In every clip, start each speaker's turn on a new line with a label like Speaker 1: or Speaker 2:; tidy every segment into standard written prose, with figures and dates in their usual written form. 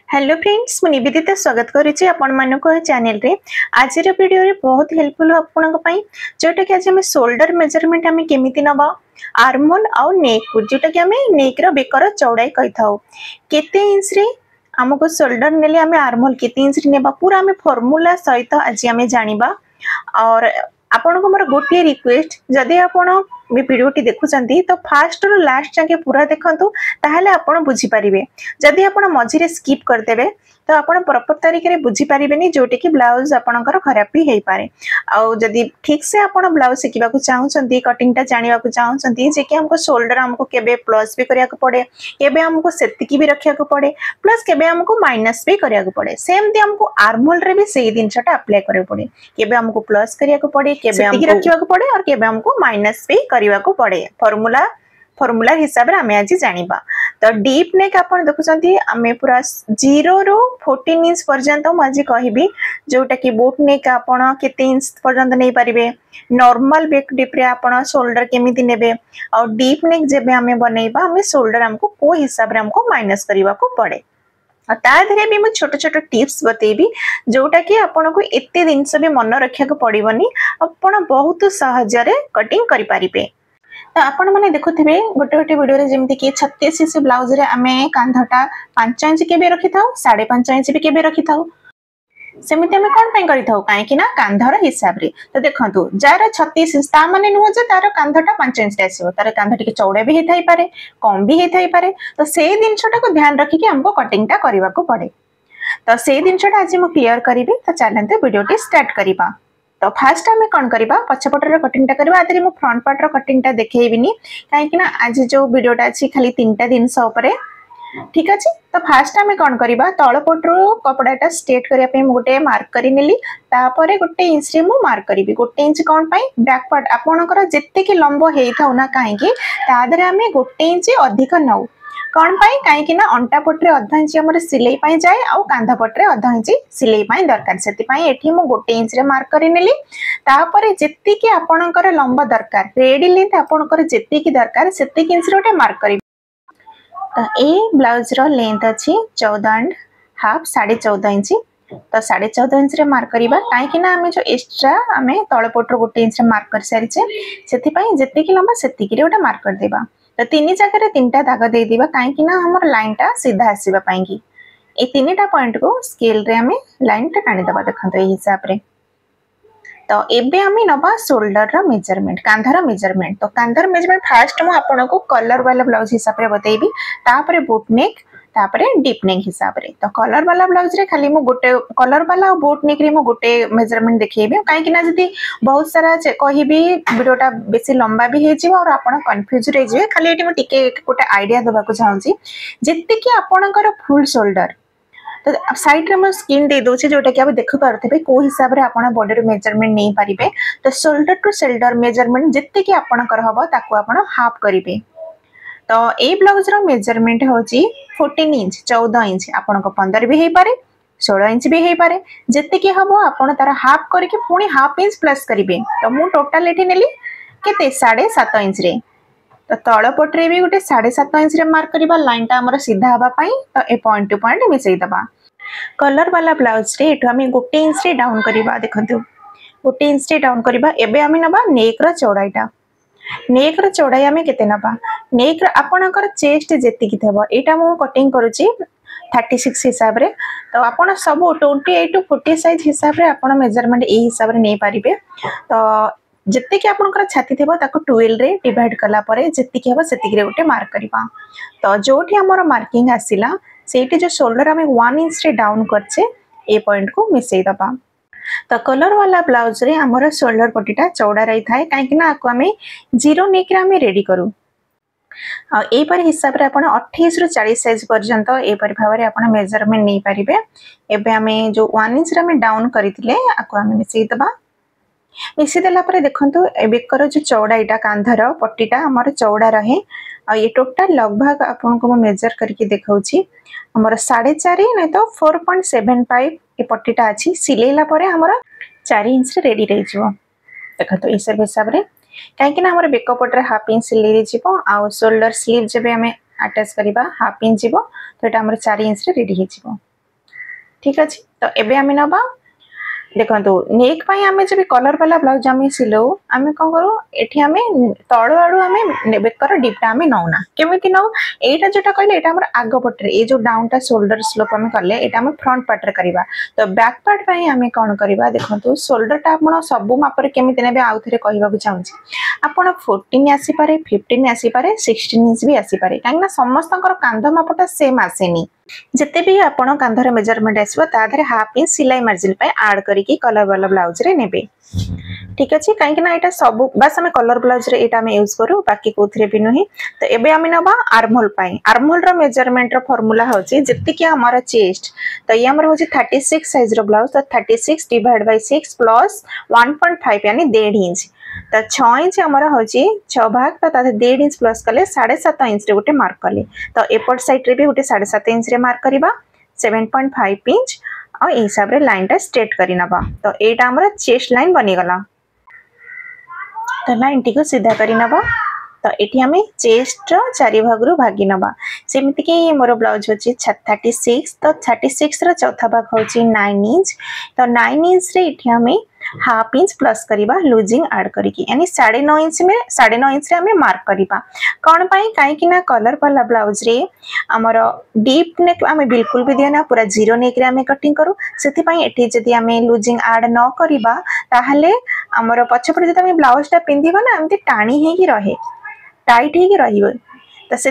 Speaker 1: Hello friends मु निवेदिता स्वागत करुच्ची आपण मानक चैनल रे। आज वीडियो रे बहुत हेल्पफुल आपण पई जोटा कि आज हम शोल्डर मेजरमेंट हम केमिति नबा आर्महोल आउ नेक जोटा कि हम नेक रो बेकर चौड़ाई कहि थाउ केते इंच रे हमको शोल्डर नेले हम आर्महोल केते इंच रे नेबा पूरा हम फार्मूला सहित आज हम जानिबा। और आपण को मोर गोटे रिक्वेस्ट जदि आपण वीडियो टी देखुचंती तो फास्ट रो लास्ट जाके पूरा देखंतु ताहले आपण बुझी परिबे। जदि आपण मझिरे स्किप कर देबे तो आपण प्रॉपर तरीके रे बुझी परिबेनी जोटे कि ब्लाउज आपणकर खराब भी हेई पारे। आ जदि ठीक से आपण ब्लाउज सिखिबा को चाहउचंती कटिंग ता जानिबा को चाहउचंती जे कि हमको शोल्डर हमको केबे प्लस भी करिया को पड़े केबे हमको सेतिकी भी रखिया को पड़े प्लस केबे हमको माइनस भी करिया को पड़े सेमती हमको आर्महोल रे भी सेही दिनछटा अप्लाई करे पड़े केबे हमको प्लस करिया को पड़े केबे हमको रखिया को पड़े और केबे हमको माइनस भी करिया को पड़े फॉर्मूला हिसाब रे हमें आज जानिबा। तो डीप नेक आपण देखुचंती हमें पूरा 0 रो 14 इंच पर्यंत मजी कहिबी जोटा कि बोट नेक आपण केते इंच पर्यंत नै परिबे नॉर्मल बेक डीप रे आपण शोल्डर केमिति नेबे और डीप नेक जेबे हमें बनेबा हमें शोल्डर हमको को हिसाब रे हमको माइनस करिवा को पड़े। ताधरे भी मुझे छोट छोट टिप्स बतेबी जोटा कि आपन को एते दिन से भी मन रखिया को पड़िबनी आपण बहुत सहज रे कटिंग करि परिबे। तो आपण माने देखुथिबे गोटे गोटे वीडियो रे जेमति कि 36 इंच ब्लाउज रे हमें कांधटा 5 इंच केबे रखि थाउ 5.5 इंच भी केबे रखि थाउ सेमिति हमें कोन पई करि थाउ काहे कि ना कांधर हिसाब रे। तो देखंतु जार 36 इंच ता माने नुह जे तार कांधटा 5 इंच आसीबो तार कांध टिके चौड़े भी हे थाई पारे कम भी हे थाई पारे। तो सेही दिन छोटा को ध्यान रखि कि हमको कटिंग ता करिवा को पड़े। तो सेही दिन छोटा आज मु क्लियर करिबे। तो चलंते वीडियो टी स्टार्ट करिबा। तो फास्ट आम कौन करवा पछपटर कटिंग करवा आदि मु फ्रंट पार्ट रो कटिंग देखेबिनी कहीं आज जो वीडियोटा अच्छी खाली 3टा दिन ठीक अच्छे। तो फास्ट आम कौन करवा तल पट रो कपड़ाटा स्ट्रेट करने गोटे मार्क कर नेली तापर गोटे इंच रे मु मार्क करी गोटे इंच कौन पाई बैक पार्ट आपणकर जेते लंब हो ना कहीं तादरे आम गोटे इंच अधिक नौ कौन पाई कहीं ना अंटा पट्रे अधा इंच आम सिलाई पाई जाए आउ कांधा पट्रे अधा इंच सिलाई पाई दरकार से एठी मु गोटे इंच रे मार्क करी नेली तापर जेतिकी आपणकर लंबा दरकार रेडी लेंथ आपणकर जेतिकी दरकार सेतिकी इंच रे गोटे मार्क करी। तो ए ब्लाउज रो लेंथ अछि 14.5 14.5 इंच। तो 14.5 इंच रे मार्क करिबा काहे ना हमें जो एक्स्ट्रा हमें तळ पट्रो गोटे इंच रे मार्क कर सारिछे सेति पई जेतिकी लंबा सेतिकी रे गोटे मार्क कर देबा। तो 3 जगह 3टा दाग दे दिबा काहे ना हमर लाइन टा सीधा आसीबा पाई की ए 3टा पॉइंट को स्केल रे हमें लाइन टा टाणी दबा देखंतो ए हिसाब रे। तो एबे हमें नबा शोल्डर रा मेजरमेंट कांधर मेजरमेंट। तो कांधर मेजरमेंट फास्ट मु आपन को कलर वाला ब्लाउज हिसाब रे बतेबी तापरे बोट नेक तापरे डीप नेक हिसाब रे। तो कलर वाला ब्लाउज रे खाली मु गोटे कलर वाला और बोट नेक रे मु गोटे मेजरमेंट देखेबी काहे कि ना जदी बहुत सारा कहिबी वीडियोटा बेसी लंबा भी हे जिवो और आपन कंफ्यूज रे जिवे खाली एटी मु टिके गोटे आईडिया देबा को चाहूची जेते कि आपनकर फुल शोल्डर। तो साइड रे मु स्किन दे दोछि जोटा कि आप देखि पारथबे को हिसाब रे आपन बॉडी रे मेजरमेंट नै पारिबे। तो शोल्डर टू शोल्डर मेजरमेंट जेते कि आपनकर हबो ताको आपन हाफ करिवे। तो ए ब्लाउज रो मेजरमेंट होची 14 इंच 14 इंच आपन को 15 भी हे पारे 16 इंच भी हे पारे जेते कि हबो आपन तार हाफ करके पुनी हाफ इंच प्लस करिवे। तो मु टोटल एठी नेली केते 7.5 इंच रे। तो तळ पटरे भी गोटे 7.5 इंच रे मार्क करिबा लाइन टा हमर सीधा हबा पई। तो ए पॉइंट टू पॉइंट मिसई दबा। कलर वाला ब्लाउज रे एठो हमें गोटे इंच रे डाउन करिबा देखंतु गोटे इंच रे डाउन करिबा। एबे हमें नबा नेक रो चौड़ाईटा नेक रो चौड़ाई हमें केते नबा नेक रो आपनकर चेस्ट जेति कि थबो एटा मु कटिंग करूची 36 हिसाब रे। तो आपण सब 28 टू 40 साइज हिसाब रे आपण मेजरमेंट ए हिसाब रे नै पारिबे। तो जेते कि आपनकर छाती थबो ताको 12 रे डिवाइड कला परे जेति कि हबो सेति कि रे गोटे मार्क करिबा। तो जोठी हमर मार्किंग आसिला सेठी जो शोल्डर हमें 1 इंच रे डाउन करछे ए पॉइंट को मिसई दबा। तो कलर वाला ब्लाउज रे हमर शोल्डर पट्टीटा चौड़ा रही थाए काहे ना आको हमें 0 नेक रे हमें रेडी करू आ ए पर हिसाब रे आपण 28 रु 40 साइज पर्यंत ए पर भाव रे आपण मेजरमेंट नै पारिबे। एबे हमें जो 1 इंच रे हमें डाउन करितिले आको हमें मिसई दबा। मिसई देला परे देखंतु ए बेकर जो चौड़ाईटा कांधर पट्टीटा हमर चौड़ा रहे आ ये टोटल लगभग आपन को मेजर करके देखाउची हमर 4.5 नै तो 4.75 ए पट्टीटा अछि सिलेला परे हमर 4 इंच रे रेडी रहि जिवो देखंतु ए सब हिसाब रे काहे कि ना हमर बेक पटरे हाफ इंच सिलाई रे जिवो आ शोल्डर स्लीव जेबे हमें अटैच करबा हाफ इंच जिवो तो एटा हमर 4 इंच रे रेडी हि जिवो। ठीक अच्छे। तो एबे आम नवा देखो नेक आम जब कलर वाला ब्लाउज आम सिलाऊ आम कौन करूँ ये आम तल आड़ू आम बेकर डीपटा आम नौना केमी नौ यहाँ जोटा कहले आम आग पटे ये जो डाउनटा शोल्डर स्लोप आम कले आम फ्रंट पार्ट करवा। तो बैक पार्ट आम कौन करवा देखो शोल्डरटा आप सब मापर केमी ने आउ थे कहवाक चाहूँगी आपड़ 14 आसीपे 15 आसीपे 16 इंच भी आसीपे कहीं समस्त कांध मापटा सेम आसेनी जिते भी आपण कांधर मेजरमेंट आसो ताधर हाफ इंच सिलाई मार्जिन आड करके कलर वाला ब्लाउज रे नेबे। ठीक अच्छे कहीं यहाँ सब बास आम कलर ब्लाउज रे आम यूज करूँ बाकी कौन भी नुहे। तो एबे आम नवा आर्महोल आर्महोल रो मेजरमेंट रो फॉर्मूला होची जति आमर चेस्ट तो ये आमर होची 36 साइज रो ब्लाउज तो 36 डिवाइड बाय 6 प्लस 1.5 यानी 1.5 इंच तो 6 इंच आमर होची 6 भाग तो 1.5 इंच प्लस कले 7.5 इंच रे गोटे मार्क कले तो एपट साइड रे भी गोटे 7.5 इंच रे मार्क करबा 7.5 इंच और ए हिसाब रे लाइन टा स्ट्रेट करी नबा। तो एटा हमर चेस्ट लाइन बनी गला तो लाइन टी को सीधा करी नबा। तो ये आम चेस्ट चारि भाग रु भागी नबा सेमती कि मोर ब्लाउज होची 36 तो 36 रो चौथा भाग होची 9 इंच तो 9 इंच रे इठी आम हाफ इंच प्लस करिबा लूजिंग ऐड करके यानी 9.5 इंच में 9.5 इंच रे आम मार्क करिबा कौन पाई कहीं ना कलर वाला ब्लाउज रे आमर डीप नेक आम बिल्कुल भी दिया ना पूरा जीरो नेक रे आम कटिंग करू से एठी जदि आम लूजिंग ऐड न करिबा ताहले आमर पछपटे जदि आम ब्लाउज टा पिंदिबा ना एमती टाणी हेकी रहे टाइट हेकी रहिबो तो से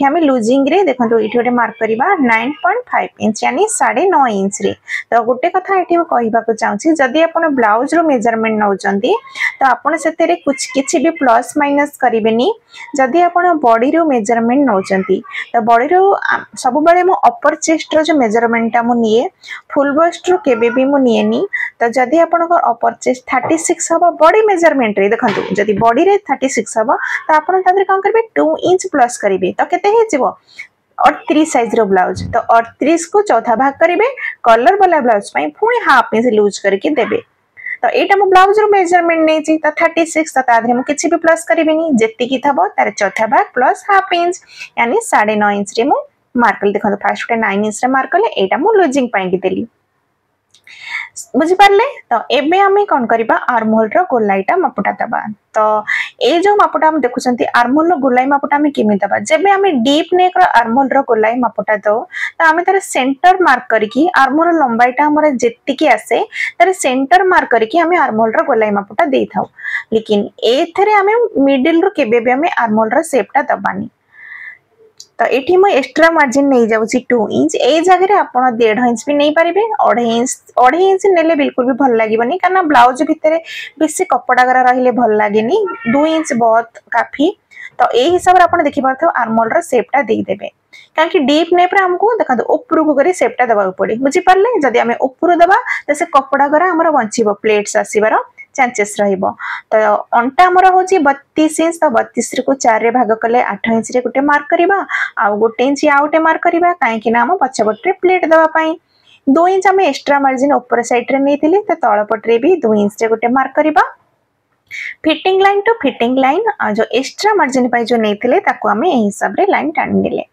Speaker 1: आम लूजिंग रे देखो ये गोटे मार्क करवा 9.5 इंच यानी 9.5 इंच रे। तो गोटे कथा ये कहवाक चाहूँगी जदि आप ब्लाउज रो मेजरमेंट नौचंती तो आपड़ से कुछ किसी भी प्लस माइनस करेनि जदि आप बॉडी रो मेजरमेंट नौचंती तो बॉडी रो सब बेले मो अपर चेस्ट रो जो मेजरमेंटा मु निए फुल बस्ट रो केबे भी मु निएनी। तो जदि आपनकर अपर चेस्ट 36 हबा बॉडी मेजरमेंट रे देखंतु जदि बॉडी रे 36 हबा तो आपन तादर कोन करबे 2 इंच प्लस करिवे तो केते हे जिवो 38 साइज रो ब्लाउज तो 38 को चौथा भाग करिवे कलर वाला ब्लाउज पई पुनी हाफ इंच लूज करके देबे। तो एटा मो ब्लाउज रो मेजरमेंट नै छी तो 36 तो तादरे मु किछि भी प्लस करिवेनी जेति की थबो तार चौथा भाग प्लस हाफ इंच यानी 9.5 इंच रे मु मार्क ले देखो फर्स्ट 9 इंच रे मार्क ले एटा मु लूजिंग पई देली बुझी पारले। तो एबे आमे कोन करबा आर्महोल रो गोलाईटा मापटा दबा। तो ए जो मापटा हम देखुचंती आर्महोल रो गोलाई मापटा हम केमि दबा जेबे आमे डीप नेक रो आर्महोल रो गोलाई मापटा दो तो आमे तार सेंटर मार्क करके आर्महोल रो लंबाईटा हमर जेति की आसे तार सेंटर मार्क करके आमे आर्महोल रो गोलाई मापटा देई थाउ लेकिन एथरे आमे मिडिल रो केबे बे आमे आर्महोल रो शेपटा दबानी। तो ये मुझे एक्स्ट्रा मार्जिन नहीं जाऊँगी 2 इंच ए जगह आप 1.5 इंच भी नहीं पारे 2.5 इंच नेले बिल्कुल भी भल लगे कारण ब्लाउज भितर बेसी कपड़ा गरा रही भल लगे 2 इंच बहुत काफी। तो यही हिसाब से आप देखिए आर्महोल रो शेपटा देदेवे कहीं डीप नेप आमको देखो ऊपर को कर शेपटा देवाक पड़े बुझीपारे जदि आम ऊपर दबा तो से कपड़ा गरा आमर बंचब प्लेट्स आसबार चांसेस रहिबो। तो अंटा हमर होची 32 इंच तो 32 को 4 रे भाग कले 8 इंच रे गुटे मार्क करबा आ गुटे इंच आउटे मार्क करबा काहे कि ना हम पछपटरे प्लेट दबा पई 2 इंच हम एक्स्ट्रा मार्जिन ऊपर साइड रे नेथिले तो तळ पटरे भी 2 इंच रे गुटे मार्क करबा fitting line to fitting line आ जो एक्स्ट्रा मार्जिन पई जो नेथिले ताको हम ए हिसाब रे लाइन टाणी देले।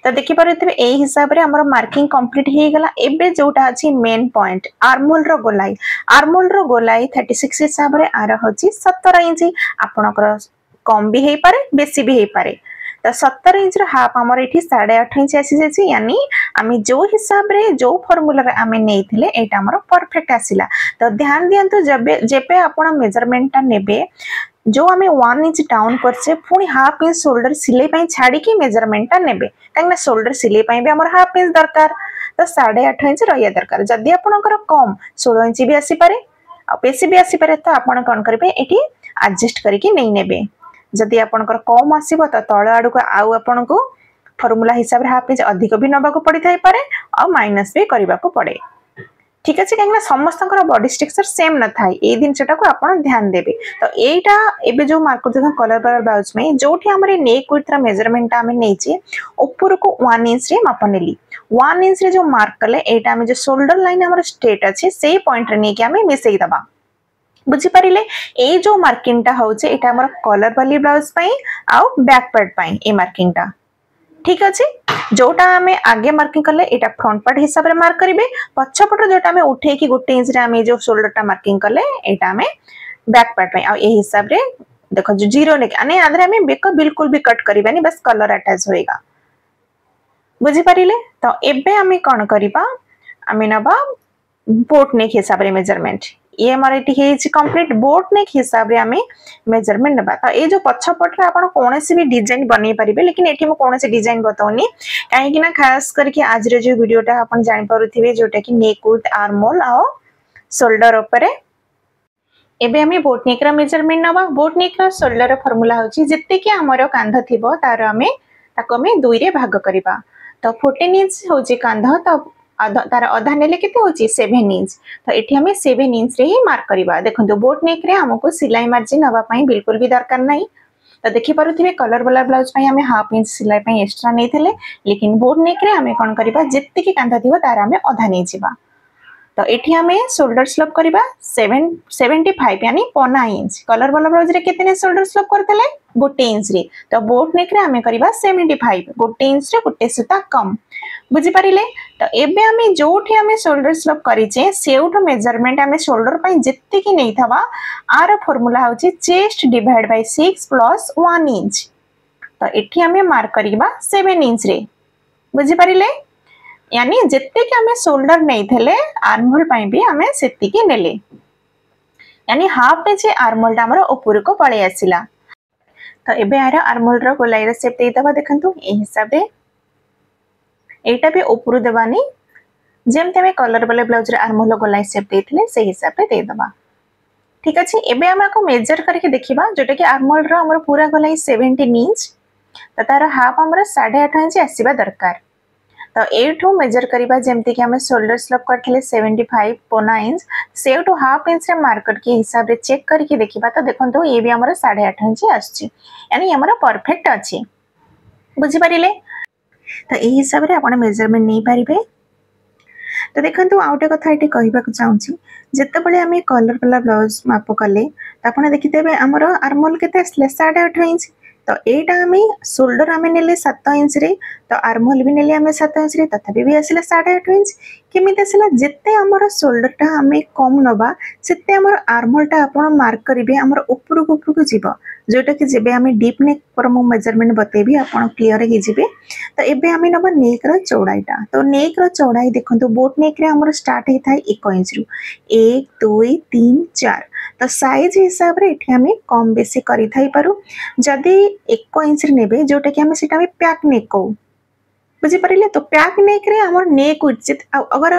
Speaker 1: तो देखि पारुथिबे ए हिसाब रे हमर मार्किंग कंप्लीट हे गेला। एबे जोटा अछि मेन पॉइंट आर्महोल रो गोलाई 36 हिसाब रे आर होछि 17 इंच आपनकर कम भी हे पारे बेसी भी हे पारे। तो 17 इंच रो हाफ हमर एठी 8.5 इंच आसी जाछि यानी आमे जो हिसाब रे जो फार्मूला रे आमे नेथिले एटा हमर परफेक्ट आसिला। तो ध्यान दियंतु जेबे आपण मेजरमेंट ता नेबे जो आमे 1 इंच डाउन करछे पुनी हाफ इंच शोल्डर सिलाई पई छाडी की मेजरमेंट ता नेबे कांगना शोल्डर सिलाई पई भी हमर हाफ इंच दरकार तो 8.5 इंच रहिया दरकार। जदि आपनकर कम 16 इंच भी आसी पारे आ बेसी भी आसी पारे तो आपण कोन करबे एठी एडजस्ट करके नै नेबे। जदि आपनकर कम आसीबो तो तळ आडू को आउ आपनको फार्मूला हिसाब रे हाफ इंच अधिक भी नबा को पड़ी थाई पारे आ माइनस भी करबा को पड़े। ठीक अच्छे कहीं समस्त बॉडी स्ट्रक्चर सेम न थाए ये जिनटा को आप ध्यान देवे। तो यहीटा एबे जो मार्क कर कलर वाला ब्लाउज में जो नेक विड्थ मेजरमेंट आम नहीं ऊपर को 1 इंच रे माप नेली 1 इंच रे जो मार्क कले एटा आम जो शोल्डर लाइन हमर स्ट्रेट अच्छे से पॉइंट रे नेकी आम मिसई दबा बुझीपारे ये जो मार्किंग टा होचे एटा हमर कलर वाली ब्लाउज पई आ बैक पार्ट पई ए मार्किंग टा ठीक अच्छे जोटा आम आगे मार्किंग कले यहाँ फ्रंट पार्ट हिसाब से मार्क करेंगे पछपट जोटा आम उठे गोटे इंच जो शोल्डर मार्किंग कले यहाँ आम बैक पार्ट हिसाब से देख जीरो नहीं आधे आम बेक बिल्कुल भी कट करवानी बस कलर अटैच होएगा बुझीपारे तो एबे आम कौन करवा आम नवा बोट नेक हिसाब से मेजरमेंट ये हमार ये कंप्लीट बोट नेक हिसाब से आम मेजरमेंट ना तो ये जो पछपटे आप कौन भी डिजाइन बन पारे लेकिन ये कौन डिजाइन बताऊनी कहीं खास करके आज जो वीडियोटा आप जापे जोटा कि नेक विथ आर्म होल आ शोल्डर उपरे एबे हमें बोट नेक मेजरमेंट नवा बोट नेक शोल्डर फॉर्मूला होची जिते कि हमर कांध थिबो तार हमें ताको हमें दुई रे भाग करबा तो 14 इंच होची कांध तो तार अधा नेले केते होची 7 इंच तो एठी हमें 7 इंच रे ही मार्क करबा देखंतु बोट नेक रे हमको सिलाई मार्जिन नवा पई बिल्कुल भी दरकार नहीं तो देखि पारुथिबे कलर वाला ब्लाउज पई हमें हाफ इंच सिलाई पई एक्स्ट्रा नै थले लेकिन बोट नेक रे हमें कोन करबा जित्ते कि कांध थिबो तार हमें अधा नै जिबा तो एठी हमें शोल्डर स्लोप करबा 75 यानी 1.5 इंच कलर वाला ब्लाउज रे केतने शोल्डर स्लोप करतले गोटे इंच रे तो बोट नेक रे हमें करबा 75 गोटे इंच रे गोटे सुता कम बुझी पारिले तो एबे हमें जोठी हमें शोल्डर स्लोप करिचे सेउठो मेजरमेंट हमें शोल्डर पई जित्ते कि नै थबा आर फार्मूला होची chest divide by 6 plus 1 inch तो एठी हमें मार्क करबा 7 इंच रे बुझी पारिले यानी जिते कि हमें शोल्डर नहीं थे आर्महोल भी हमें सेती की नेले यानी हाफ इंच आर्महोल हमर ऊपर को पळे आसिला तो एबे यार आर्महोल रो गोलाई रे शेप दे दबा देखंतु ए हिसाब रे एटा भी ऊपर देबानी जेमते हमें कलर वाले ब्लाउज रे आर्महोल गोलाई शेप देथिले से हिसाब रे दे दबा ठीक अछि एबे हम को मेजर करके देखिबा जोटा कि आर्महोल रो हमर पूरा गोलाई 17 इंच तो तार हाफ हमर 8.5 इंच आसीबा दरकार तो एठू मेजर करबा जेमति कि हम शोल्डर स्लोप करथिले 75.9 इंच सेठू हाफ इंच रे मार्क करके हिसाब रे चेक करके देखिबा तो देखंतु ये भी हमर 8.5 इंच आछि यानी हमर परफेक्ट अछि बुझी पारिले तो ए हिसाब रे आपण मेजरमेंट नै पारिबे तो देखंतु आउटे कथा एठी कहबा को चाहूची जत्ते बळे हम कलर वाला ब्लाउज माप कले तो आपण देखितेबे हमर आर्महोल केते 8.5 इंच तो एटा हमें शोल्डर हमें नेले 7 इंच रे तो आर्महोल भी नेले हमें 7 इंच रे तथापि भी आसिला 8.5 इंच केमिति आसिला जेते हमर शोल्डर टा हमें कम नबा सेते हमर आर्महोल टा आपण मार्क करिवे हमर ऊपर को जीव जोटा कि जेबे हमें डीप नेक पर मो मेजरमेंट बतेबी आपण क्लियर हे जिवे तो एबे हमें नबा नेक रो चौड़ाईटा तो नेक रो चौड़ाई देखंतु बोट नेक रे हमर स्टार्ट हे थाई 1 इंच रु 1 2 3 4 तो साइज हिसाब रे एठी हमें कम बेसी करि थाई पारु जदी 1 इंच रे नेबे जोटा कि हमें सेटा में पैक नेक को बुझी पारिले तो पैक नेक रे हमर नेक विड्थ अगर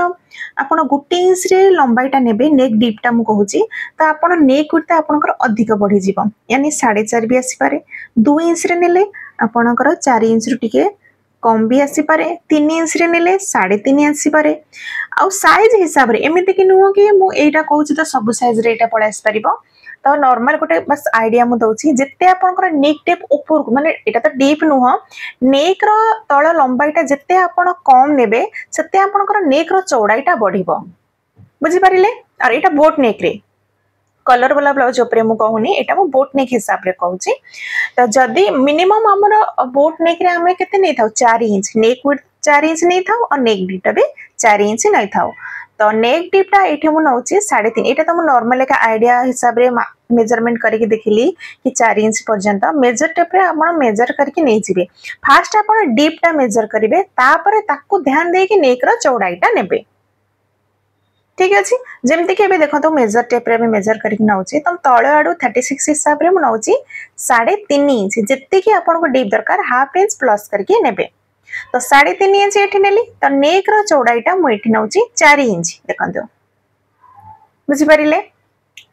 Speaker 1: आपण गोटे इंच रे लंबाईटा नेबे नेक डीपटा मु कहूची तो आपण नेक विड्थ आपनकर अधिक बढ़ी जीव यानी 4.5 भी आसी पारे 2 इंच रे नेले आपनकर 4 इंच रु टिके कम भी आसी पारे 3 इंच रे नेले 3.5 आसी पारे आ साइज हिसाब रे एमिति कि नुह कि मु एटा कहूची तो सब साइज रे एटा पळे आसी परिबो तो नॉर्मल गोटे बस आइडिया मु दउची जिते आपनकर नेक टेप ऊपर माने एटा तो डीप नुह नेक रो तळ लंबाईटा जिते आपण कम नेबे सेते आपनकर नेक रो चौड़ाईटा बढ़िबो बुझी पारिले और एटा बोट नेक रे कलर वाला ब्लाउज ऊपर मु कहूनी एटा मु बोट नेक हिसाब रे कहूची तो जदी मिनिमम हमर बोट नेक रे हमें केते नै थाउ 4 इंच नेक विड्थ 4 इंच नै थाउ और नेक डीपटा भी 4 इंच नै थाउ तो नेक डीपटा एठी मु नउची 3.5 एटा तो मु नॉर्मल का आइडिया हिसाब रे मेजरमेंट करके देखिली कि 4 इंच पर्यंत मेजर टेप रे आपण मेजर करके नै जिवे फास्ट आपण डीपटा मेजर करिवे तापर ताकू ध्यान दे कि नेक रो चौड़ाईटा नेबे ठीक अछि जेमति के बे देखो तो मेजर टेप रे मेजर करके नउची तो तळे आडू 36 हिसाब रे मु नउची 3.5 इंच जत्ते कि आपण को डीप दरकार हाफ इंच प्लस करके नेबे तो 3.5 इंच एठी नेली तो नेक रो चौड़ाईटा मु एठी नउची 4 इंच देखंतो बुझी पारिले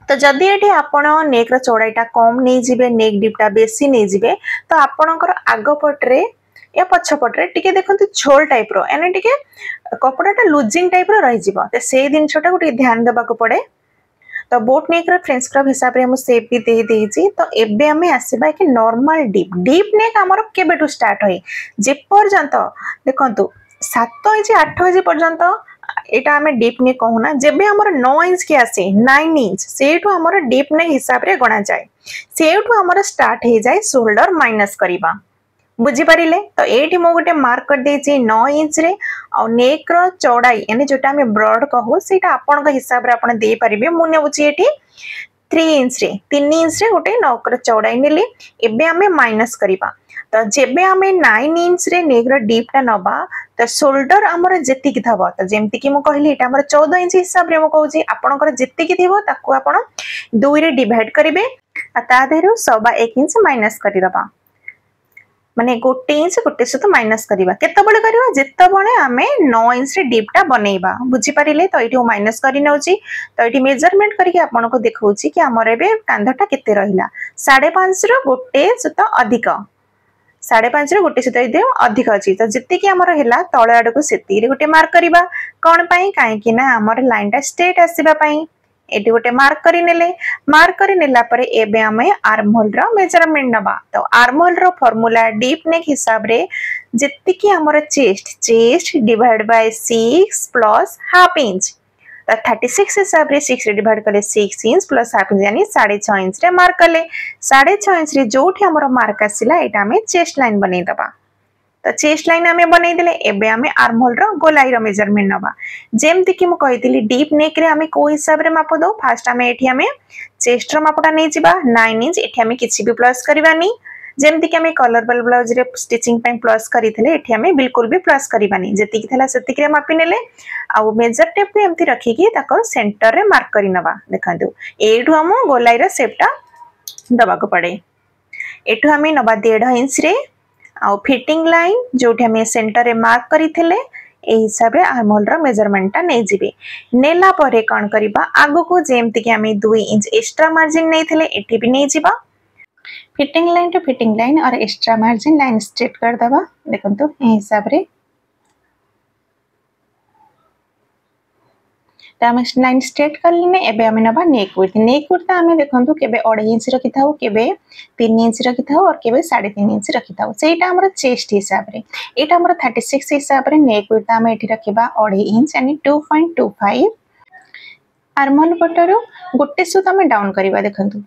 Speaker 1: तो जदि एठी आपण नेक रो चौड़ाईटा कम नै जिवे नेक डीपटा बेसी नै जिवे तो आपणकर आग पटरे या पछ पटरे टिके देखंतु झोल टाइप रो एने टिके कपड़ाटा लूजिंग टाइप रो रहि जिवो ते से दिनछटा गोटे ध्यान देबा को पड़े तो बोट नेक रो फ्रेंच क्रॉप हिसाब रे हम शेप भी दे देछि तो एबे हमें आसीबा कि नॉर्मल डीप नेक हमर केबेटू स्टार्ट होई जे पर्यंत देखंतु 7 इंच 8 इंच पर्यंत एटा हमें डीप नेक कहूना जेबे हमर 9 इंच के आसे 9 इंच सेठू हमर डीप नेक हिसाब रे गणा जाय सेठू हमर स्टार्ट हे जाय शोल्डर माइनस करबा बुझी पारिले तो एठी मो गोटे मार्क कर देछि 9 इंच रे आ नेक रो चौड़ाई यानी जोटा हम ब्रॉड कहू सेटा आपन का हिसाब रे आपन दे परिबे मु नेउछि एठी 3 इंच रे 3 इंच रे गोटे नक रो चौड़ाई नेली एबे हमें माइनस करिबा तो जेबे हमें 9 इंच रे नेक रो डीप टा नबा तो शोल्डर हमर जेति कि थबो तो जेमति कि मु कहली एटा हमर 14 इंच हिसाब रे मु कहूछि आपन कर जेति कि थिबो ताको आपन 2 रे डिवाइड करिवे आ ता देरु 1 इंच माइनस करि दबा माने गोटे इंच गोटे सहित माइनस करवा केतबळे करवा जेतबळे आमे 9 इंच रे डीप टा बनेइबा बुझी पारिले तो एठी माइनस करि नउची तो एठी मेजरमेंट करके आपन को देखौची कि हमर एबे कांधटा केते रहिला 5.5 रो गोटे सहित अधिक 5.5 रो गोटे सहित अधिक अछि तो जत्ते कि हमर हेला तळे आडको सेती रे गोटे मार्क करबा कोन पई काहे कि ना हमर लाइन टा स्ट्रेट आसीबा पई एटी गोटे मार्क करि नेला परे एबे हमें आर्महोल रो मेजरमेंट नबा तो आर्महोल रो फार्मूला डीप नेक हिसाब रे जत्ते कि हमर chest divide by 6 plus half inch तो 36 हिसाब रे 6 रे डिवाइड करले 6 इंच प्लस हाफ इंच यानी 6.5 इंच रे मार्क करले 6.5 इंच रे जोठी हमर मार्क आसिला एटा हमें चेस्ट लाइन बनै दबा तो चेस्ट लाइन आमे बनै देले एबे आमे आर्महोल रो गोलाई रो मेजरमेंट नबा जेमति कि मु कहितली डीप नेक रे आमे को हिसाब रे माप दो फर्स्ट आमे एठी आमे चेस्ट रो मापटा नै जिबा 9 इंच एठी आमे किछि भी प्लस करबानी जेमति कि आमे कलर बल ब्लाउज रे स्टिचिंग पे प्लस करिथिले एठी आमे बिल्कुल भी प्लस करबानी जेति कि थला सेति कि मापि नेले आ मेजर टेप पे एमति रखी कि ताको सेंटर रे मार्क करि नबा देखंतु एठु हम गोलाई रो शेपटा दबा को पड़े एठु आमे नबा 1.5 इंच रे आ फिटिंग लाइन जोठी हमें सेंटर रे मार्क करिथिले ए हिसाब रे आर्महोल रो मेजरमेंट टा नै जिबे नेला परे कोन करबा आगो को जेमति कि हमें 2 इंच एक्स्ट्रा मार्जिन नैथिले एठी भी नै जिबा fitting line to fitting line और एक्स्ट्रा मार्जिन लाइन स्ट्रेट कर दबा देखंतु ए हिसाब रे तामे लाइन स्ट्रेट कर लेने एबे हमें नबा नेक विड्थ हमें देखंतु केबे 2.5 इंच रखि थाउ केबे 3 इंच रखि थाउ और केबे 3.5 इंच रखि थाउ सेटा हमर चेस्ट हिसाब रे एटा हमर 36 हिसाब रे नेक विड्थ हमें एठी रखिबा 2.5 इंच यानी 2.25 आर्महोल पटरो गोटे सुत हमें डाउन करबा देखंतु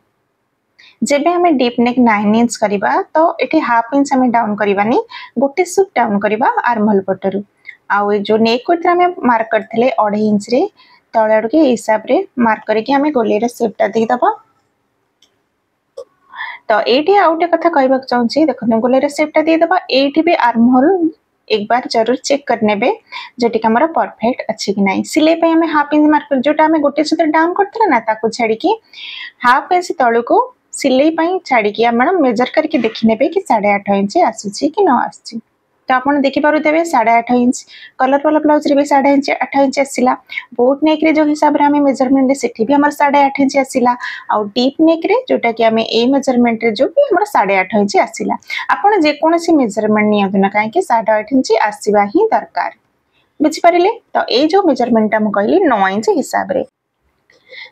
Speaker 1: जेबे हमें डीप नेक 9 इंच करबा तो एठी हाफ इंच हमें डाउन करबानी गोटे सुत डाउन करबा आर्महोल पटरो आ जो नेक विड्थ हमें मार्क करथिले 2.5 इंच रे तळे के हिसाब रे मार्क करके हमें गोले रे शेपटा दे दबा तो एठी आउटे कथा कहबा चाहूची देखो गोले रे शेपटा दे दबा एठी भी आर्महोल एक बार जरूर चेक कर नेबे जेटी हमरा परफेक्ट अछि कि नै सिले पे हमें हाफ इंच मार्क कर जोटा हमें गोटे सुत डाउन करथला ना ताको छाडी की हाफ इंच तळु को सिले पई छाडी की हम मेजर करके देखि नेबे कि 8.5 इंच आसुची कि न आसुची तो आपन देखि पारु देबे 8.5 इंच कलर वाला ब्लाउज रे भी 8.5 इंच आसिला बोट नेक रे जो हिसाब रे हमें मेजरमेंट ले सेठी भी हमर 8.5 इंच आसिला आ डीप नेक रे जोटा कि हमें ए मेजरमेंट रे जो भी हमर 8.5 इंच आसिला आपन जे कोनसी मेजरमेंट नियदु ना काहे कि 8.5 इंच आसीबा ही दरकार बुझि पारिले तो ए जो मेजरमेंट हम कहली 9 इंच हिसाब रे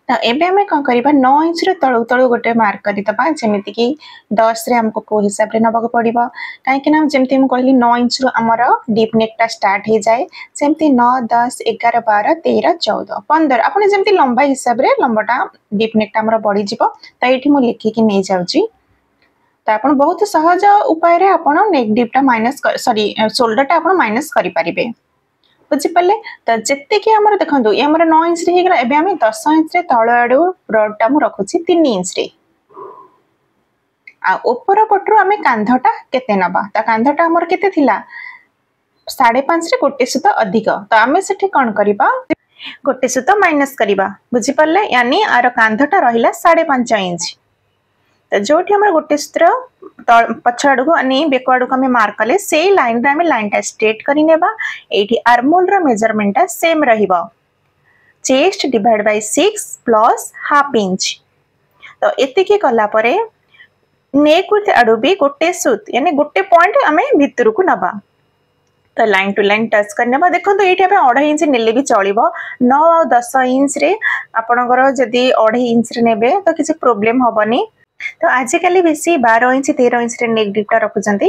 Speaker 1: तो एबे हमें कौन करिबा 9 इंच रे तळु तळु गोटे मार्क करि दबा जेमिति कि 10 रे हमको को हिसाब रे नबा को पड़िबा काहे कि ना जेमिति हम कहली 9 इंच रो हमर डीप नेक टा स्टार्ट हे जाय सेमिति 9 10 11 12 13 14 15 आपण जेमिति लंबा हिसाब रे लंबाटा डीप नेक टा हमर बढ़ी जिवो तो एठी मु लिखि कि नै जाउची तो आपण बहुत सहज उपाय रे आपण नेक डीप टा माइनस सॉरी शोल्डर टा आपण माइनस करि परिबे बुझी पाले तो जेते कि हमर देखंतु ए हमर 9 इंच रे हे गेला एबे हम 10 इंच रे तळ आडू ब्रॉड टा मु रखुची 3 इंच रे आ ऊपर पटरो हमें कांधटा केते नबा ता कांधटा हमर केते थिला 5.5 रे गोटे सुत अधिक तो हमें सेठी कोन करिबा गोटे सुत माइनस करिबा बुझी पाले यानी आरो कांधटा रहिला 5.5 इंच तो जोठी हमर गोटे सूत्र पछाडू अनि बेकवाडू हमें मार्क कले से लाइन रे हमें लाइन टा स्ट्रेट करि नेबा एठी आर्महोल रो मेजरमेंट टा सेम रहिबा chest divide by 6 plus half inch तो एति के कला परे नेक विथ आडू भी गोटे सूत यानी गोटे पॉइंट हमें भितर को नबा तो लाइन टू लाइन टच करनेबा देखो तो एठी हमें 2.5 इंच नेले भी चलिबो 9 और 10 इंच रे आपनकर जदी 2.5 इंच रे नेबे तो किसी प्रॉब्लम होबनी तो आजिकल बेसी 12 इंच 13 इंच रे नेक डीप टा रखुचंती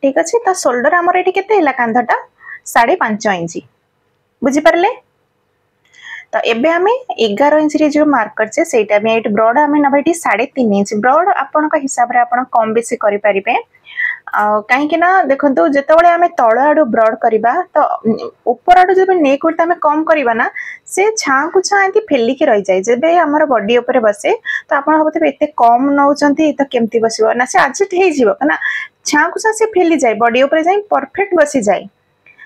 Speaker 1: ठीक अछि तो शोल्डर हमर एठी केते हला कांधटा 5.5 इंच बुझी परले तो एबे हमें 11 इंच रे जो मार्क करछे सेटा में एठी ब्रॉड हमें नबा एठी 3.5 इंच ब्रॉड आपन का हिसाब रे आपन कम बेसी करि परिबे कहीं ना देखो जिते आम तल आड़ू ब्रड करवा तो ऊपर आड़ू जब नेक विड्थ आम कम करवा ना से छाँ को छाँ एमती फेलिकी रही जाए जब आम बॉडी उपर बसे तो आप भावते एत कम नौ तो केमती बस ना से एडजस्ट हो छाँ को छाँ से फेली जाए बॉडी उपर जाए परफेक्ट बसी जाए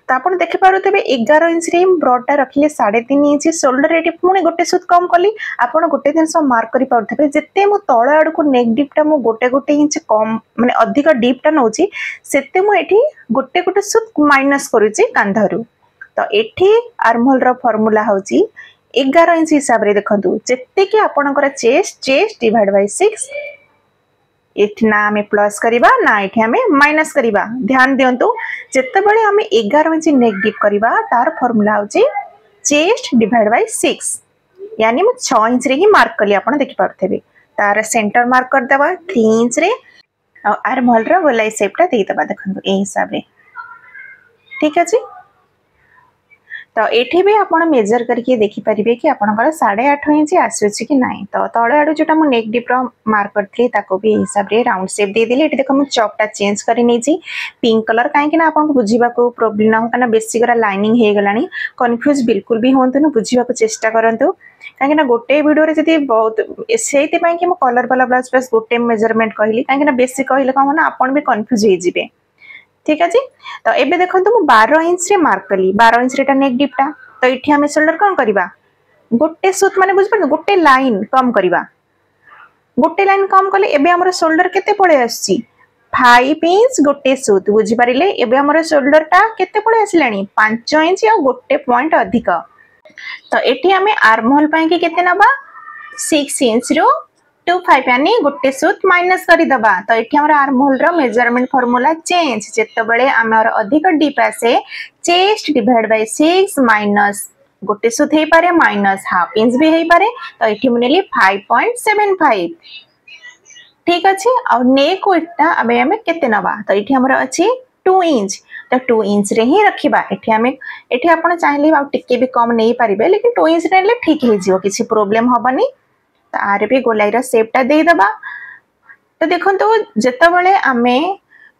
Speaker 1: तो आप देखिपे 11 इंच रे ब्रडटा रखिले 3.5 इंच शोल्डर ये पुणी गोटे सुत कम कली आप गोटे जिन मार्क करें जिते मु तल आड़ को नेक डीपटा मु गोटे गोटे इंच कम माने अधिक डीपटा नौची सेते मु एठी गोटे गोटे सुत माइनस करूची कांधरू तो एठी आर्महोल रो फार्मूला होची 11 इंच हिसाब रे देखंतु जेते कि आपनकर चेस्ट डिवाइड बाय 6 एठी ना आमे प्लस करिबा ना एठी आमे माइनस करिबा ध्यान दियंतु जेते बेले आमे 11 इंच नेक डीप करिबा तार फार्मूला होची चेस्ट डिवाइड बाय 6 यानी मु 6 इंच रे ही मार्क कली आपण देखि पारथेबे तार सेंटर मार्क कर देबा 3 इंच रे आ आर्महोल रो गोलाई शेपटा देई दबा देखंतु ए हिसाब रे ठीक अछि तो एठी भी आपण मेजर करके देखि परिबे कि आपनकर 8.5 इंच आसुछि कि नाही तो तळे आडू जोटा मु नेक डीप रो मार्क करथि ताको भी हिसाब रे राउंड शेप दे देली एठी देखो मु चॉकटा चेंज करि नेछि पिंक कलर काहे कि ना आपन बुझिबा को प्रॉब्लम ना हो कना बेसी करा लाइनिंग हे गलानी कंफ्यूज बिल्कुल भी होंतु न बुझिबा को चेष्टा करंतु काहे कि ना गोटे वीडियो रे जदी बहुत सेति पई कि मु कलर वाला ब्लाउज बस गोटे मेजरमेंट कहली काहे कि ना बेसी कहले का ना आपन भी कंफ्यूज हे जिवे ठीक अछि तो एबे देखंतु मु 12 इंच रे मार्क कली 12 इंच रेटा नेक डीपटा तो इठी हमें शोल्डर कोन करबा गोटे सुत माने बुझ पर गोटे लाइन कम करबा गोटे लाइन कम कले एबे हमर शोल्डर केते पळे आछि 5 इंच गोटे सुत बुझि परिले एबे हमर शोल्डर टा केते पळे आसिलानी 5 इंच आ गोटे पॉइंट अधिक तो एठी हमें आर्महोल पई के केते नबा 6 इंच रो 25 यानी गोटे सुत माइनस करि दबा तो एठी हमर आर्महोल रो मेजरमेंट फार्मूला चेंज जेते बेले हमर अधिक डीप आसे चेस्ट डिवाइड बाय 6 माइनस गोटे सुत हे पारे माइनस हाफ इंच भी हे पारे तो एठी मुनेली 5.75 ठीक अछि और नेक विड्थटा अबे हमें केते नबा तो एठी हमर अछि 2 इंच तो 2 इंच रे ही रखिबा एठी आपण चाहली आ टिके भी कम नै पारिबे लेकिन 2 इंच रे ले ठीक हे जिवो किछि प्रॉब्लम हबनी तो आर भी गोलाईर शेपटा दे दबा तो देखंतु जेते बेले आमे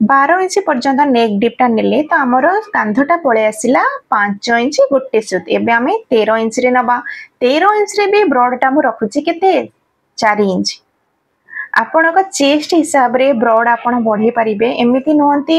Speaker 1: 12 इंच पर्यंत नेक डीपटा नेले तो हमर कांधटा पळे आसिला 5 इंच गोटे सुत एबे आमे 13 इंच रे नबा 13 इंच रे भी ब्रॉडटा मु रखुची केते 4 इंच आपण का चेस्ट हिसाब रे ब्रॉड आपण बढ़ी पारिबे एमिति नहंती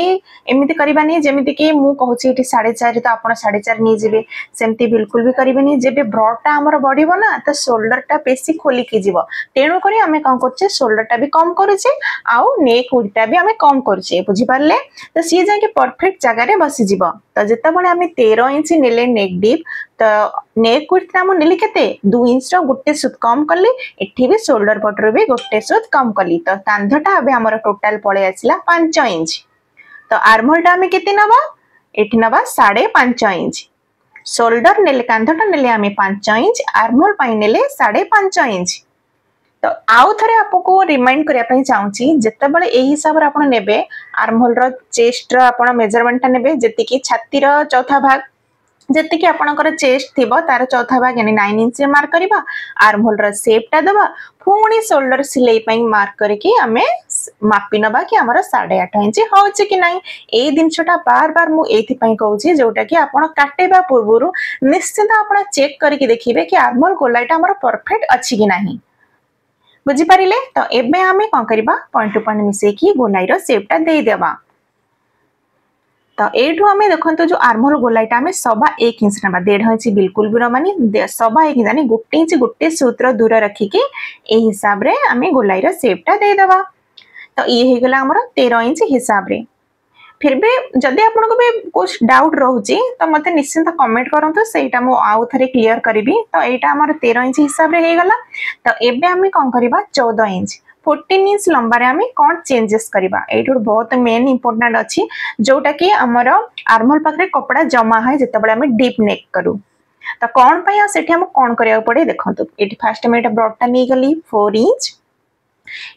Speaker 1: एमिति करबानी जेमिति कि मु कहूची एठी 4.5 तो आपण 4.5 नि जिवे सेमति बिल्कुल भी करबेनी जेबे ब्रॉडटा हमर बढ़ीबो ना तो शोल्डरटा बेसी खोली के जीवो तेणु करी हमें कोन करछे शोल्डरटा भी कम करूचे आउ नेक विड्थटा भी हमें कम करूचे बुझी पारले तो सी जाय के परफेक्ट जगह रे बसी जीवो तो जेता बळे हमें 13 इंच नेले नेक डीप तो नेक विड्थ नाम नेली केते 2 इंच रो गोटे सुत कम करली एठी भी शोल्डर पटर भी गोटे सुत कम करली तो कांधटा अबे हमर टोटल पळे आसिला 5 इंच तो आर्महोलटा हमें केते नबा एठी नबा 5.5 इंच शोल्डर नेले कांधटा नेले हमें 5 इंच आर्महोल पाई नेले 5.5 इंच तो आउ थरे आपको रिमाइंड करिया पई चाहूची जेते बेले एही हिसाब रे आपण नेबे आर्महोल रो चेस्ट रो आपण मेजरमेंट ता नेबे जेति कि छाती रो चौथा भाग जेति कि आपनकर चेस्ट थिबो तार चौथा भाग यानी 9 इंच मार्क करबा आर्महोल रो शेपटा दबा पुणी शोल्डर सिलाई पई मार्क करके हमें मापी नबा कि हमर 8.5 इंच होछि कि नाही ए दिनछटा बार बार मु एथि पई कहूछि जोटा कि आपण काटेबा पूर्वरु निश्चित आपण चेक करके देखिबे कि आर्महोल गोलाइटा हमर परफेक्ट अछि कि नाही बुझी पारिले तो एबे हमें कोन करबा पॉइंट टू पॉइंट मिसे कि गोलाइरो शेपटा दे देबा तो एठू हमें देखंतु जो आर्महोल गोलाइटा हमें 1.25 इंच नबा 1.5 इंच बिल्कुल भी मानी 1.25 इंच यानी गोटे इंच गोटे सूत्र दूर रखी के ए हिसाब रे हमें गोलाइरो शेपटा दे देबा तो ये हे गला हमर 13 इंच हिसाब रे फिर भी जदि आपनको भी कुछ डाउट रहउची तो मते निश्चिंत कमेंट करंतु सेटा मो आउ थरे क्लियर करबी तो एटा हमर 13 इंच हिसाब रे हे गला तो एबे हमें कोन करबा 14 इंच 14 इंच लंबा रे हमें कोन चेंजेस करबा एटो बहुत मेन इंपोर्टेंट अछि जोटा कि हमर आर्महोल पाखरे कपड़ा जमा है जते बेले हमें डीप नेक करू तो कोन पय सेठी हम कोन करिया पड़े देखंतु एटी फर्स्ट में एटा ब्रॉडटा नै गली 4 इंच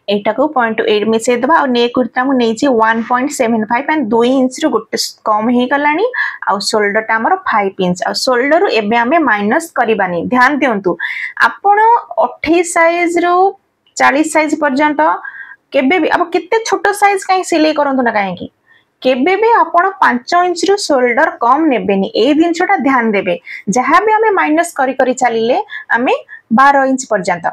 Speaker 1: एटा को 0.8 मिसे दबा और नेक विड्थटा मु नेछि 1.75 एंड 2 इंच रो गोटे कम हे गलानी आ शोल्डर टा हमर 5 इंच आ शोल्डर एबे हमें माइनस करबानी ध्यान दियंतु आपण 28 साइज रो 40 साइज पर्यंत केबे भी अब कितने छोटो साइज काई सिलाई करंतु ना काहे की केबे भी आपण 5 इंच रु शोल्डर कम नेबेनी ए जिनसटा ध्यान देबे जहां भी हमें माइनस करी करी चलिले हमें 12 इंच पर्यंत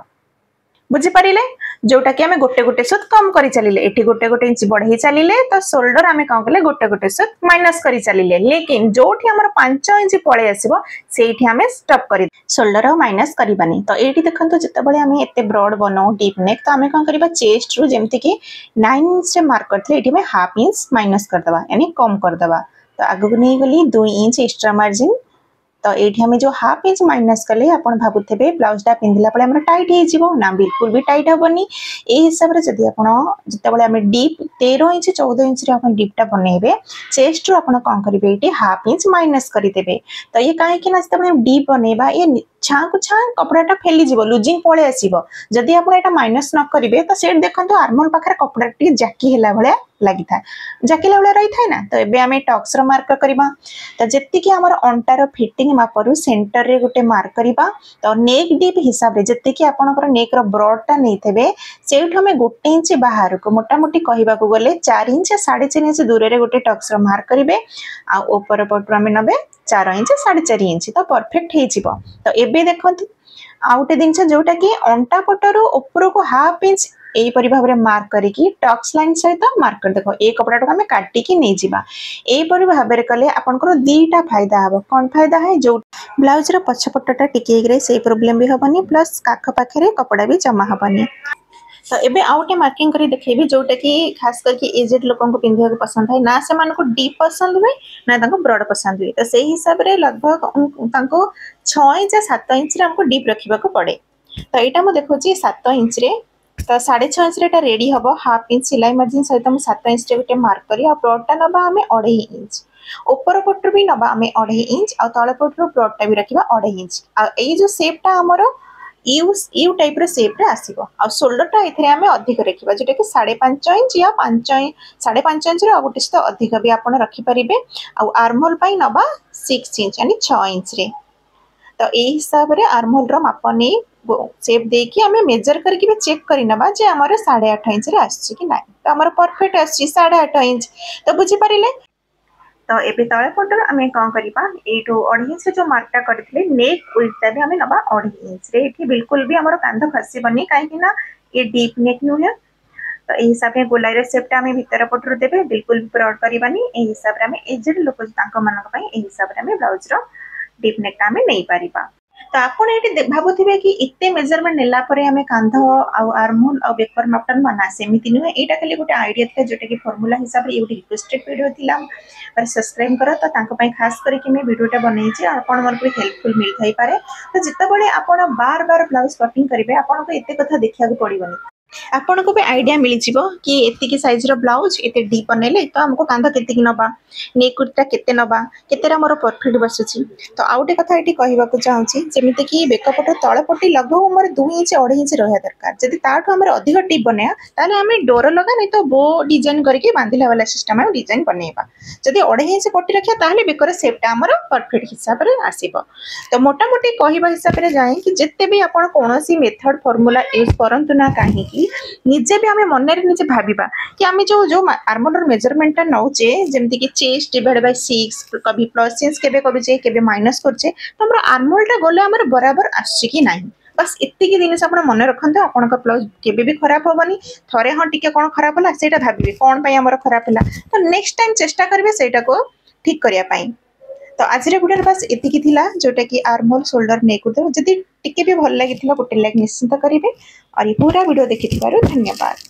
Speaker 1: बुझी पारिले जोटा कि हमें गोटे गोटे सुत कम करी चलिले एठी गोटे गोटे इंच बढ़ई चलिले तो शोल्डर हमें कौन कले गोटे गोटे सुत माइनस करी चलिले लेकिन जोठी हमर 5 इंच पळे आसीबो सेठी हमें स्टॉप करी शोल्डर माइनस करबानी तो एठी देखंतु जते बळे हमें एते ब्रॉड बनाओ डीप नेक तो हमें कौन करबा चेस्ट रु जेमति कि 9 इंच से मार्क करथले एठी में हाफ इंच माइनस कर दबा यानी कम कर दबा तो आगु नै गली 2 इंच एक्स्ट्रा मार्जिन तो ये हमें जो हाफ इंच माइनस कले आपण भाबुथे ब्लाउजटा पिंधिला पळे हमर टाइट हे जिवो ना बिल्कुल भी टाइट हेबनी ए हिसाब रे जदी आपण जते बळे हमें डीप 13 इंच 14 इंच रे आपण डीपटा बनेबे चेस्ट रो आपण कोन करिवे एटी हाफ इंच माइनस करि देबे तो ये काहे कि ना जते बळे डीप बनेबा ये छा को छा कपड़ाटा फेली जिवो लूजिंग पळे आसीबो जदी आपण एटा माइनस न करिवे तो सेट देखंतु आर्मोल पाखरे कपड़ा टी जाकी हेला भले लागि था जाकिला भले रही थाए ना तो एबे हमें टक्स रो मार्क करबा तो जत्ति कि हमर अंटार फिटिंग मापरु सेंटर रे गुटे मार्क करबा तो नेक डीप हिसाब रे जत्ति कि आपनकर नेक रो ब्रॉडटा नै थेबे सेठ हमें 1 इंच बाहर को मोटा मोटी कहबा को गले 4 इंच 4.5 इंच दूर रे गुटे टक्स रो मार्क करिवे आ ऊपर पटु हमें नबे 4 इंच 4.5 इंच तो परफेक्ट हे जिवो तो एबे देखंतु आउटे दिनछ जोटा कि अंटा पटरो ऊपर को हाफ इंच एई परि भाबरे मार्क करिकी टक्स लाइन सहित मार्क कर देखो ए कपड़ा को हमें काटी की नै जिबा एई परि भाबरे कले आपनकर दीटा फायदा हबो कोन फायदा है जो ब्लाउज रो पछपटटा टिके रे से प्रॉब्लम भी हबनी प्लस काख पाखरे कपड़ा भी जमा हबनी तो एबे आउटे मार्किंग करी देखैबी जोटा कि खास करके एजेड लोकन को पिंधिया को पसंद है ना से मान को डीप पसंद हुए ना ताको ब्रॉड पसंद हुए तो से हिसाब रे लगभग ताको 6 इंच 7 इंच रे हमको डीप रखिबा को पड़े तो एटा म देखो छी 7 इंच रे तो 6.5 इंच रे रेडी हबो हाफ इंच सिलाई मार्जिन सहित हम 7 इंच रे गुटे मार्क करी आ ब्रॉडटा नबा हमें 2.5 इंच ऊपर पटरो भी नबा हमें 2.5 इंच आ तळे पटरो ब्रॉडटा भी रखिबा 2.5 इंच आ एई जो शेपटा हमरो यू टाइप रे शेप रे आसीबो आ शोल्डरटा एथरे हमें अधिक रखिबा जेटा कि 5.5 इंच या 5.5 इंच रे आ गुटे तो अधिक भी आपण रखि परिबे आ आर्महोल पई नबा 6 इंच यानी 6 इंच रे तो ए हिसाब रे आर्महोल रो माप नै शेप देकी हमें मेजर करके भी चेक करी नबा जे हमर 8.5 इंच रे आछि कि नै तो हमर परफेक्ट आछि 8.5 इंच तो बुझी परिले तो एबे तळे पटर हमें कोन करबा एटो 2.5 इंच जो मार्कटा करथिले नेक उल्टा भी हमें नबा 2.5 इंच रे एठी बिल्कुल भी हमर कांध खसी बनी काहे कि ना ये डीप नेक नु है तो ए हिसाब रे गोलाई रे शेपटा हमें भीतर पटर देबे बिल्कुल भी ब्रॉड करबानी ए हिसाब रे हमें एजेड लोक तांको मानक पई ए हिसाब रे हमें ब्लाउज रो डीप नेक हमें नै पारिबा तो आपण एटी भाबुथिबे कि इते मेजरमेंट नेला परे हमें कांध आ आर्महोल आ बेकर मापटन माना सेमिति नुहे एटा खाली गोटे आईडिया था जोटा कि फार्मूला हिसाब रे एउटी रिक्वेस्टेड वीडियो थिला पर सब्सक्राइब करो तो तांको पई खास करके मैं वीडियोटा बनई छी आपण मन को हेल्पफुल मिल थाई पारे तो जिते बळे आपण बार बार ब्लाउज कटिंग करिवे आपण को एते कथा देखिया को पड़िबनी आपण को भी आईडिया मिल जिवो कि एति की साइज रो ब्लाउज एते डीप बनेले तो हमको कांध केति की नबा नेक कुर्ता केते नबा केतेरा मोर परफेक्ट बसुची तो आउटे कथा एटी कहबा को चाहूची जेमिति कि बेकपट तळपट्टी लगभग हमर 2 इंच 2.5 इंच रहया दरकार जदी ताठो हमर अधिक डीप बनेया ताले हमें डोर लगा नै तो बो डिजाइन करके बांधिला वाला सिस्टम हम डिजाइन बनेबा जदी 2.5 इंच पट्टी रखिया ताले बेकर शेपटा हमर परफेक्ट हिसाब रे आसीबो तो मोटा मोटी कहबा हिसाब रे जाय कि जत्ते भी आपण कोनोसी मेथड फार्मूला यूज करंतु ना काहे कि निजे भी हमें मन रे निजे भाबिबा कि हमें जो जो आर्मोलर मेजरमेंट नौचे जेमति कि चेस्ट डिवाइड बाय 6 कभी प्लस इंच केबे कभी जे केबे माइनस करछे तो हमर आर्मोलटा गले हमर बराबर आछि कि नाही बस इत्ती की जिनिस आपण मन रखंतो आपण का ब्लाउज केबे भी खराब होबनी थरे ह टिके कोन खराब होला सेटा भाबिबे कोन पई हमर खराब होला तो नेक्स्ट टाइम चेष्टा करबे सेटा को ठीक करिया पई तो आज रे गुडर बस इत्ती की थिला जोटा कि आर्महोल शोल्डर नेक जदी टिके भी भल लागिथिला गोटे लाइक निश्चित करिवे और ये पूरा वीडियो देखिथिबारु धन्यवाद।